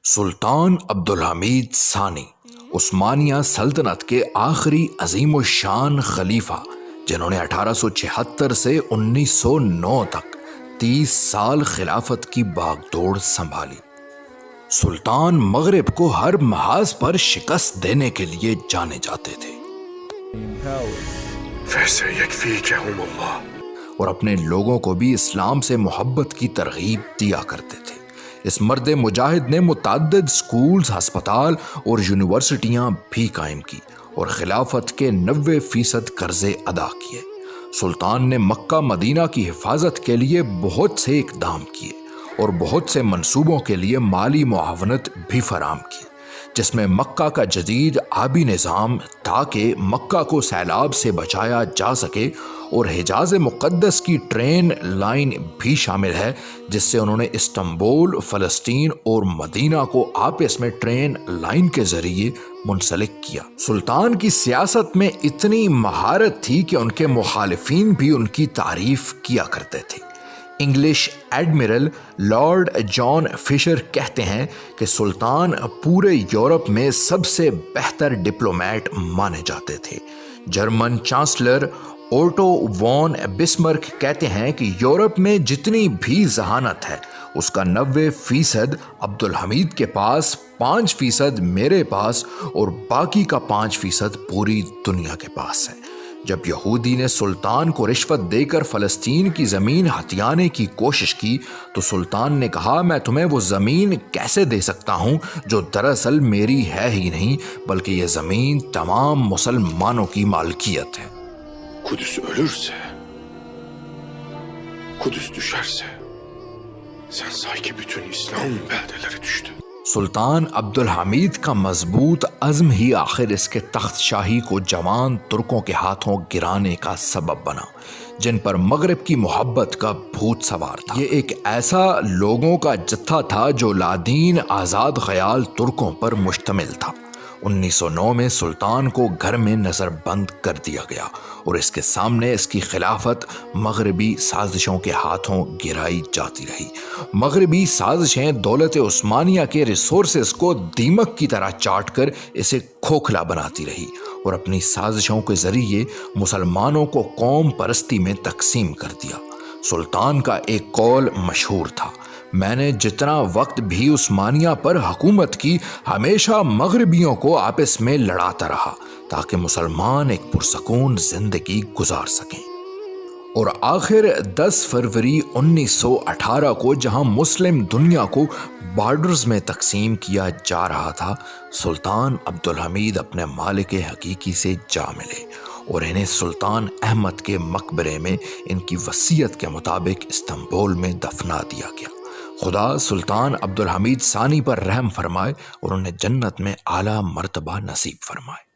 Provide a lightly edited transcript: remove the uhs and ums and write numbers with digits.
سلطان عبدالحمید ثانی عثمانیہ سلطنت کے آخری عظیم الشان خلیفہ، جنہوں نے 1876 سے 1909 تک 30 سال خلافت کی باغ دوڑ سنبھالی۔ سلطان مغرب کو ہر محاذ پر شکست دینے کے لیے جانے جاتے تھے فَسَيَكْفِيكَهُمُ اللَّهُ، اور اپنے لوگوں کو بھی اسلام سے محبت کی ترغیب دیا کرتے تھے۔ اس مرد مجاہد نے متعدد سکولز، ہسپتال اور یونیورسٹیاں بھی قائم کی اور خلافت کے 90% قرضے ادا کیے۔ سلطان نے مکہ مدینہ کی حفاظت کے لیے بہت سے اقدام کیے اور بہت سے منصوبوں کے لیے مالی معاونت بھی فراہم کی، جس میں مکہ کا جدید آبی نظام تاکہ مکہ کو سیلاب سے بچایا جا سکے، اور حجاز مقدس کی ٹرین لائن بھی شامل ہے، جس سے انہوں نے استنبول، فلسطین اور مدینہ کو آپس میں ٹرین لائن کے ذریعے منسلک کیا۔ سلطان کی سیاست میں اتنی مہارت تھی کہ ان کے مخالفین بھی ان کی تعریف کیا کرتے تھے۔ انگلش ایڈمرل لارڈ جان فشر کہتے ہیں کہ سلطان پورے یورپ میں سب سے بہتر ڈپلومیٹ مانے جاتے تھے۔ جرمن چانسلر اوٹو وان بسمرک کہتے ہیں کہ یورپ میں جتنی بھی ذہانت ہے اس کا 90% عبدالحمید کے پاس، 5% میرے پاس اور باقی کا 5% پوری دنیا کے پاس ہے۔ جب یہودی نے سلطان کو رشوت دے کر فلسطین کی زمین ہتھیانے کی کوشش کی تو سلطان نے کہا، میں تمہیں وہ زمین کیسے دے سکتا ہوں جو دراصل میری ہے ہی نہیں، بلکہ یہ زمین تمام مسلمانوں کی مالکیت ہے۔ Kudüs ölürse, Kudüs düşerse, sen say ki bütün İslam beldeleri düştü. سلطان عبدالحمید کا مضبوط عزم ہی آخر اس کے تخت شاہی کو جوان ترکوں کے ہاتھوں گرانے کا سبب بنا، جن پر مغرب کی محبت کا بھوت سوار تھا۔ یہ ایک ایسا لوگوں کا جتھا تھا جو لادین آزاد خیال ترکوں پر مشتمل تھا۔ 1909 میں سلطان کو گھر میں نظر بند کر دیا گیا اور اس کے سامنے اس کی خلافت مغربی سازشوں کے ہاتھوں گرائی جاتی رہی۔ مغربی سازشیں دولت عثمانیہ کے ریسورسز کو دیمک کی طرح چاٹ کر اسے کھوکھلا بناتی رہی اور اپنی سازشوں کے ذریعے مسلمانوں کو قوم پرستی میں تقسیم کر دیا۔ سلطان کا ایک قول مشہور تھا، میں نے جتنا وقت بھی عثمانیہ پر حکومت کی ہمیشہ مغربیوں کو آپس میں لڑاتا رہا تاکہ مسلمان ایک پرسکون زندگی گزار سکیں۔ اور آخر 10 فروری 1918 کو جہاں مسلم دنیا کو بارڈرز میں تقسیم کیا جا رہا تھا، سلطان عبدالحمید اپنے مالک حقیقی سے جا ملے اور انہیں سلطان احمد کے مقبرے میں ان کی وصیت کے مطابق استنبول میں دفنا دیا گیا۔ خدا سلطان عبدالحمید ثانی پر رحم فرمائے اور انہیں جنت میں اعلیٰ مرتبہ نصیب فرمائے۔